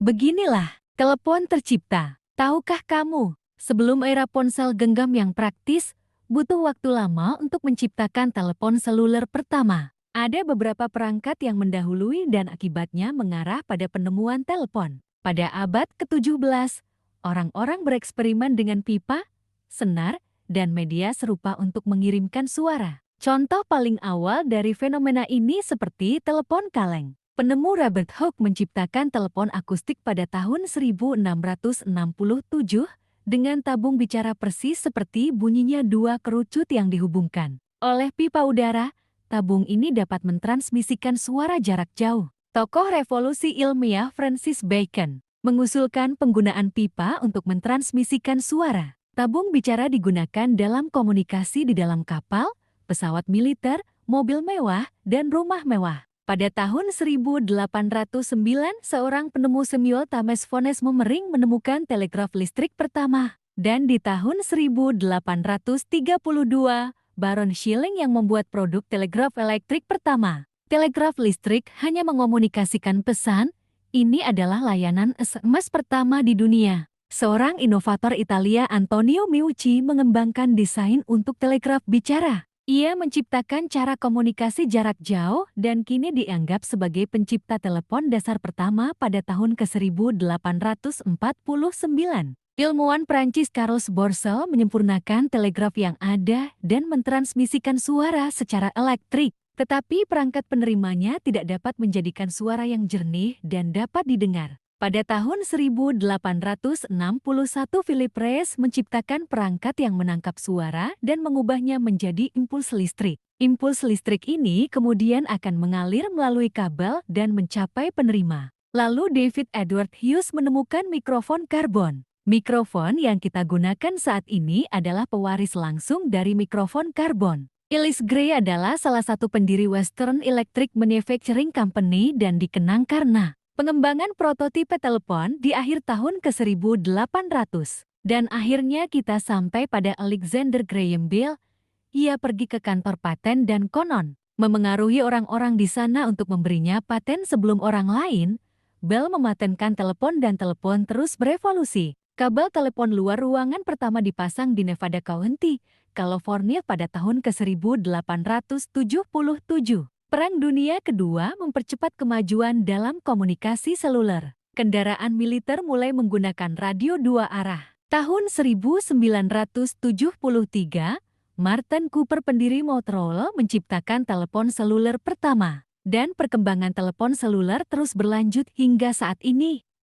Beginilah, telepon tercipta. Tahukah kamu, sebelum era ponsel genggam yang praktis, butuh waktu lama untuk menciptakan telepon seluler pertama. Ada beberapa perangkat yang mendahului dan akibatnya mengarah pada penemuan telepon. Pada abad ke-17, orang-orang bereksperimen dengan pipa, senar, dan media serupa untuk mengirimkan suara. Contoh paling awal dari fenomena ini seperti telepon kaleng. Penemu Robert Hooke menciptakan telepon akustik pada tahun 1667 dengan tabung bicara persis seperti bunyinya dua kerucut yang dihubungkan oleh pipa udara. Tabung ini dapat mentransmisikan suara jarak jauh. Tokoh revolusi ilmiah Francis Bacon mengusulkan penggunaan pipa untuk mentransmisikan suara. Tabung bicara digunakan dalam komunikasi di dalam kapal, pesawat militer, mobil mewah, dan rumah mewah. Pada tahun 1809, seorang penemu semiol Thames Phones Memmering menemukan telegraf listrik pertama. Dan di tahun 1832, Baron Schilling yang membuat produk telegraf elektrik pertama. Telegraf listrik hanya mengomunikasikan pesan. Ini adalah layanan SMS pertama di dunia. Seorang inovator Italia, Antonio Meucci, mengembangkan desain untuk telegraf bicara. Ia menciptakan cara komunikasi jarak jauh dan kini dianggap sebagai pencipta telepon dasar pertama pada tahun ke-1849. Ilmuwan Prancis Charles Bourseul menyempurnakan telegraf yang ada dan mentransmisikan suara secara elektrik. Tetapi perangkat penerimanya tidak dapat menjadikan suara yang jernih dan dapat didengar. Pada tahun 1861, Philip Reis menciptakan perangkat yang menangkap suara dan mengubahnya menjadi impuls listrik. Impuls listrik ini kemudian akan mengalir melalui kabel dan mencapai penerima. Lalu David Edward Hughes menemukan mikrofon karbon. Mikrofon yang kita gunakan saat ini adalah pewaris langsung dari mikrofon karbon. Ellis Gray adalah salah satu pendiri Western Electric Manufacturing Company dan dikenang karena pengembangan prototipe telepon di akhir tahun ke-1800. Dan akhirnya kita sampai pada Alexander Graham Bell. Ia pergi ke kantor paten dan konon memengaruhi orang-orang di sana untuk memberinya paten sebelum orang lain. Bell mematenkan telepon dan telepon terus berevolusi. Kabel telepon luar ruangan pertama dipasang di Nevada County, California pada tahun ke-1877. Perang Dunia Kedua mempercepat kemajuan dalam komunikasi seluler. Kendaraan militer mulai menggunakan radio dua arah. Tahun 1973, Martin Cooper, pendiri Motorola, menciptakan telepon seluler pertama. Dan perkembangan telepon seluler terus berlanjut hingga saat ini.